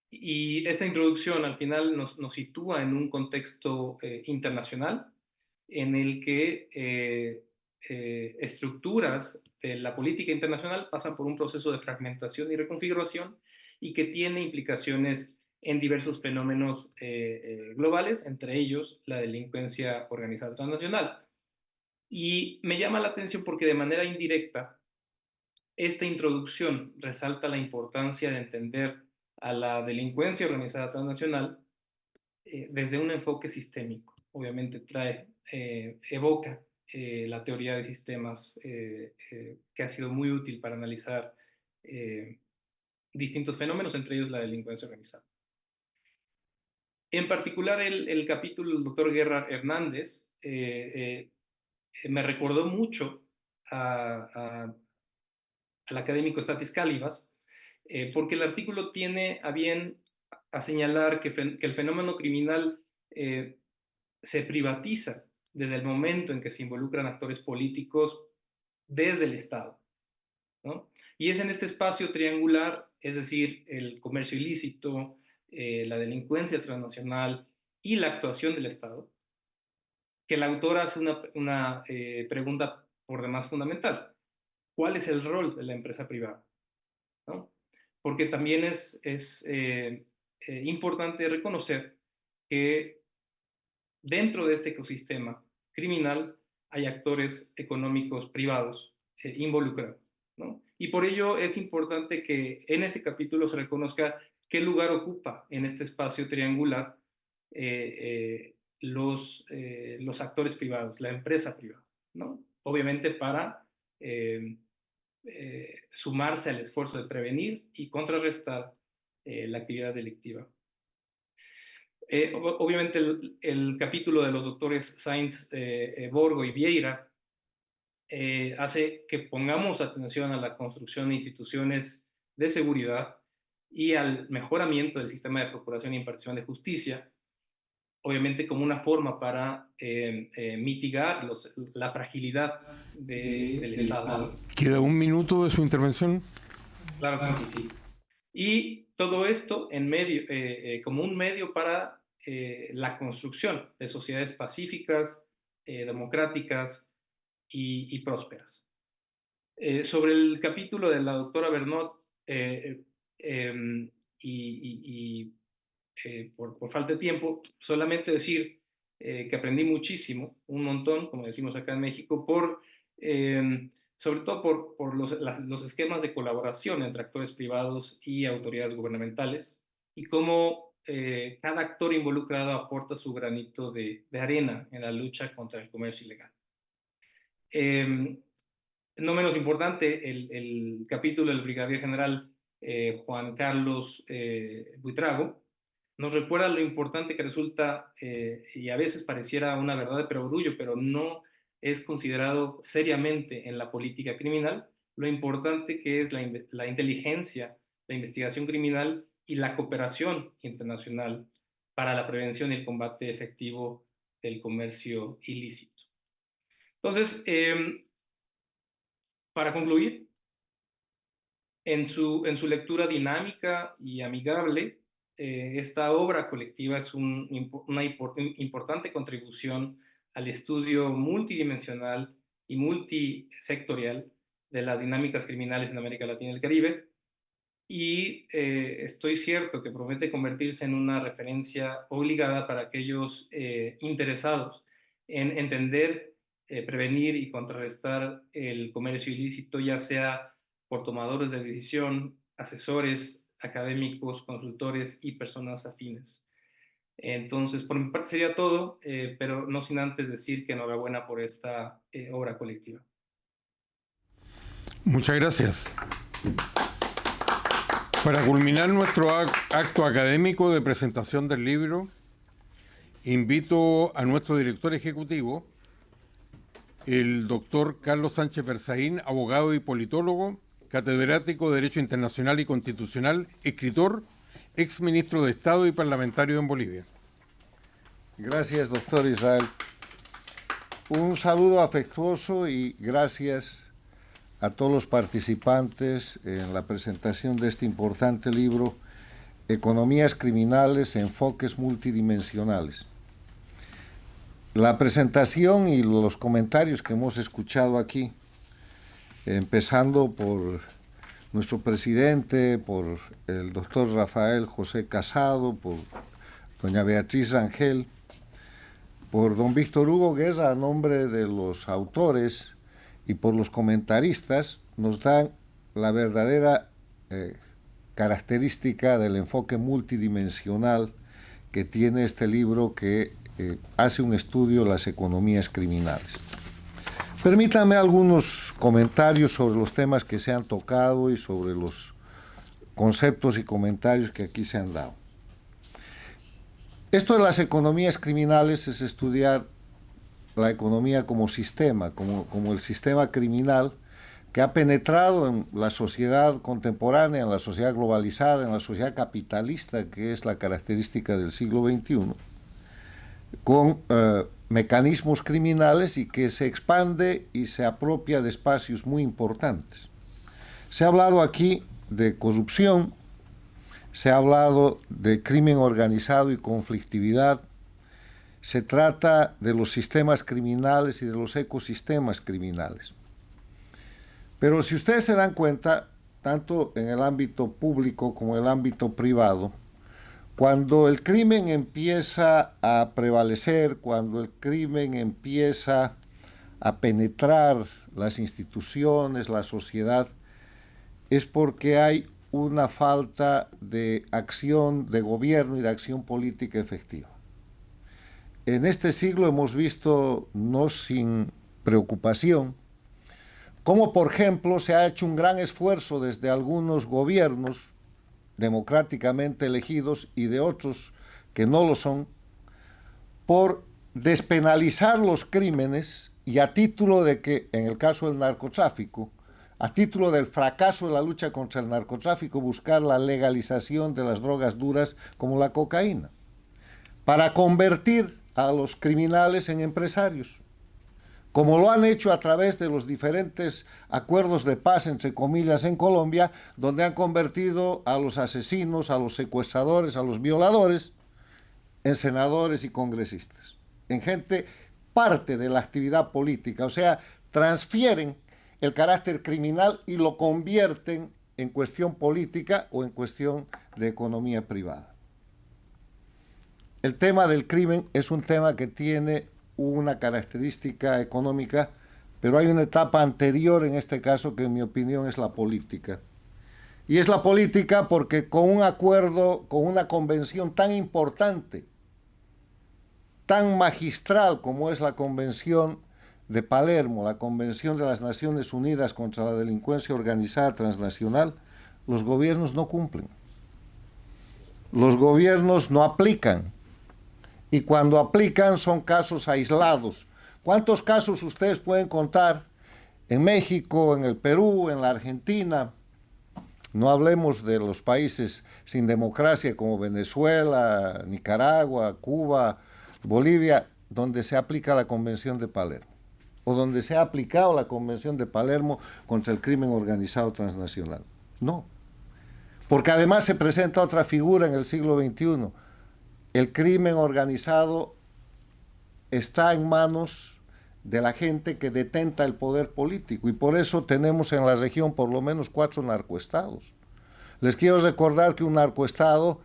Y esta introducción al final nos sitúa en un contexto internacional en el que estructuras de la política internacional pasan por un proceso de fragmentación y reconfiguración y que tiene implicaciones en diversos fenómenos globales, entre ellos la delincuencia organizada transnacional. Y me llama la atención porque de manera indirecta esta introducción resalta la importancia de entender a la delincuencia organizada transnacional desde un enfoque sistémico. Obviamente evoca la teoría de sistemas que ha sido muy útil para analizar distintos fenómenos, entre ellos la delincuencia organizada. En particular, el capítulo del doctor Guerra Hernández me recordó mucho al académico Stathis Kalyvas, porque el artículo tiene a bien a señalar que el fenómeno criminal se privatiza desde el momento en que se involucran actores políticos desde el Estado, ¿no? Y es en este espacio triangular, es decir, el comercio ilícito, la delincuencia transnacional y la actuación del Estado, que la autora hace una pregunta por demás fundamental. ¿Cuál es el rol de la empresa privada? ¿No? Porque también es importante reconocer que dentro de este ecosistema criminal hay actores económicos privados involucrados, ¿no? Y por ello es importante que en ese capítulo se reconozca qué lugar ocupa en este espacio triangular los actores privados, la empresa privada, ¿no? Obviamente para sumarse al esfuerzo de prevenir y contrarrestar la actividad delictiva. Obviamente el capítulo de los doctores Sainz, Borgo y Vieira hace que pongamos atención a la construcción de instituciones de seguridad y al mejoramiento del sistema de procuración e impartición de justicia, obviamente como una forma para mitigar la fragilidad del Estado. ¿Queda un minuto de su intervención? Claro que sí. Y todo esto como un medio para la construcción de sociedades pacíficas, democráticas y prósperas. Sobre el capítulo de la doctora Bernot, por falta de tiempo, solamente decir que aprendí muchísimo, un montón, como decimos acá en México, sobre todo por los esquemas de colaboración entre actores privados y autoridades gubernamentales y cómo cada actor involucrado aporta su granito de arena en la lucha contra el comercio ilegal. No menos importante, el capítulo del brigadier general Juan Carlos Buitrago nos recuerda lo importante que resulta, y a veces pareciera una verdad de perogrullo, pero no es considerado seriamente en la política criminal, lo importante que es la inteligencia, la investigación criminal y la cooperación internacional para la prevención y el combate efectivo del comercio ilícito. Entonces, para concluir, en su lectura dinámica y amigable, esta obra colectiva es una importante contribución al estudio multidimensional y multisectorial de las dinámicas criminales en América Latina y el Caribe. Y estoy cierto que promete convertirse en una referencia obligada para aquellos interesados en entender, prevenir y contrarrestar el comercio ilícito, ya sea por tomadores de decisión, asesores, académicos, consultores y personas afines. Entonces, por mi parte sería todo, pero no sin antes decir que enhorabuena por esta obra colectiva. Muchas gracias. Para culminar nuestro acto académico de presentación del libro, invito a nuestro director ejecutivo, el doctor Carlos Sánchez Berzaín, abogado y politólogo, catedrático de Derecho Internacional y Constitucional, escritor, exministro de Estado y parlamentario en Bolivia. Gracias, doctor Israel. Un saludo afectuoso y gracias a todos los participantes en la presentación de este importante libro, Economías Criminales, Enfoques Multidimensionales. La presentación y los comentarios que hemos escuchado aquí, empezando por nuestro presidente, por el doctor Rafael José Casado, por doña Beatriz Rangel, por don Víctor Hugo Guerra, a nombre de los autores, y por los comentaristas, nos dan la verdadera característica del enfoque multidimensional que tiene este libro, que hace un estudio de las economías criminales. Permítanme algunos comentarios sobre los temas que se han tocado y sobre los conceptos y comentarios que aquí se han dado. Esto de las economías criminales es estudiar la economía como sistema, como el sistema criminal que ha penetrado en la sociedad contemporánea, en la sociedad globalizada, en la sociedad capitalista, que es la característica del siglo XXI, con mecanismos criminales y que se expande y se apropia de espacios muy importantes. Se ha hablado aquí de corrupción, se ha hablado de crimen organizado y conflictividad. Se trata de los sistemas criminales y de los ecosistemas criminales. Pero si ustedes se dan cuenta, tanto en el ámbito público como en el ámbito privado, cuando el crimen empieza a prevalecer, cuando el crimen empieza a penetrar las instituciones, la sociedad, es porque hay una falta de acción de gobierno y de acción política efectiva. En este siglo hemos visto, no sin preocupación, cómo, por ejemplo, se ha hecho un gran esfuerzo desde algunos gobiernos democráticamente elegidos y de otros que no lo son, por despenalizar los crímenes, y a título de que, en el caso del narcotráfico, a título del fracaso de la lucha contra el narcotráfico, buscar la legalización de las drogas duras como la cocaína, para convertir a los criminales en empresarios, como lo han hecho a través de los diferentes acuerdos de paz, entre comillas, en Colombia, donde han convertido a los asesinos, a los secuestradores, a los violadores, en senadores y congresistas, en gente parte de la actividad política, o sea, transfieren el carácter criminal y lo convierten en cuestión política o en cuestión de economía privada. El tema del crimen es un tema que tiene una característica económica, pero hay una etapa anterior en este caso que en mi opinión es la política. Y es la política porque con un acuerdo, con una convención tan importante, tan magistral como es la Convención de Palermo, la Convención de las Naciones Unidas contra la Delincuencia Organizada Transnacional, los gobiernos no cumplen. Los gobiernos no aplican. Y cuando aplican son casos aislados. ¿Cuántos casos ustedes pueden contar en México, en el Perú, en la Argentina? No hablemos de los países sin democracia como Venezuela, Nicaragua, Cuba, Bolivia, donde se aplica la Convención de Palermo, o donde se ha aplicado la Convención de Palermo contra el crimen organizado transnacional. No, porque además se presenta otra figura en el siglo XXI. El crimen organizado está en manos de la gente que detenta el poder político. Y por eso tenemos en la región por lo menos 4 narcoestados. Les quiero recordar que un narcoestado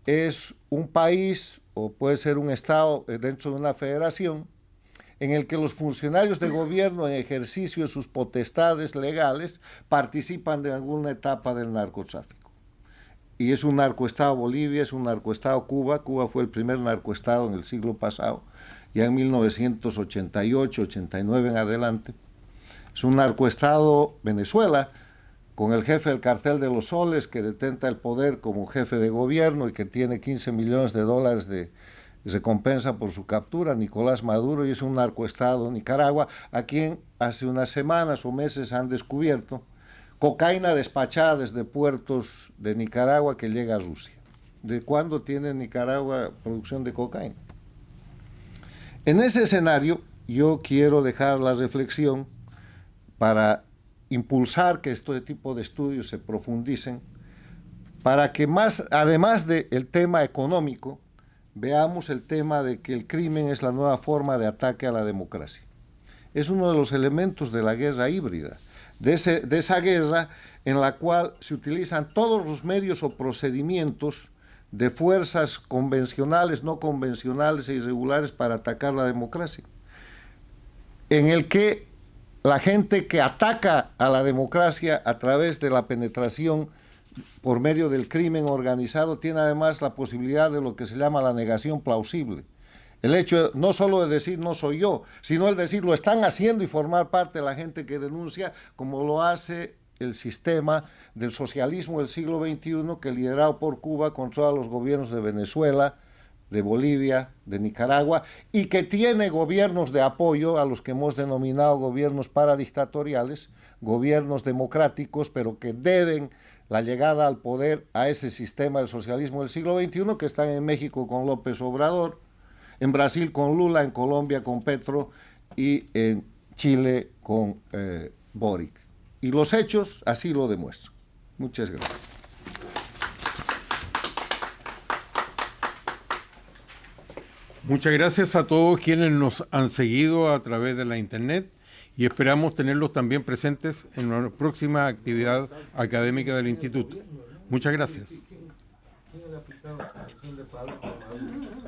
es un país o puede ser un estado dentro de una federación en el que los funcionarios de gobierno en ejercicio de sus potestades legales participan de alguna etapa del narcotráfico. Y es un narcoestado Bolivia, es un narcoestado Cuba. Cuba fue el primer narcoestado en el siglo pasado, ya en 1988, 89 en adelante. Es un narcoestado Venezuela, con el jefe del cartel de los soles que detenta el poder como jefe de gobierno y que tiene 15 millones de dólares de recompensa por su captura, Nicolás Maduro, y es un narcoestado Nicaragua, a quien hace unas semanas o meses han descubierto cocaína despachada desde puertos de Nicaragua que llega a Rusia. ¿De cuándo tiene Nicaragua producción de cocaína? En ese escenario, yo quiero dejar la reflexión para impulsar que este tipo de estudios se profundicen, para que además del tema económico, veamos el tema de que el crimen es la nueva forma de ataque a la democracia. Es uno de los elementos de la guerra híbrida, de esa guerra en la cual se utilizan todos los medios o procedimientos de fuerzas convencionales, no convencionales e irregulares para atacar la democracia, en el que la gente que ataca a la democracia a través de la penetración por medio del crimen organizado tiene además la posibilidad de lo que se llama la negación plausible. El hecho no solo de decir no soy yo, sino el decir lo están haciendo y formar parte de la gente que denuncia, como lo hace el sistema del socialismo del siglo XXI que, liderado por Cuba, controla los gobiernos de Venezuela, de Bolivia, de Nicaragua, y que tiene gobiernos de apoyo a los que hemos denominado gobiernos paradictatoriales, gobiernos democráticos, pero que deben la llegada al poder a ese sistema del socialismo del siglo XXI, que están en México con López Obrador, en Brasil con Lula, en Colombia con Petro y en Chile con Boric. Y los hechos así lo demuestran. Muchas gracias. Muchas gracias a todos quienes nos han seguido a través de la internet y esperamos tenerlos también presentes en la próxima actividad académica del Instituto. Muchas gracias.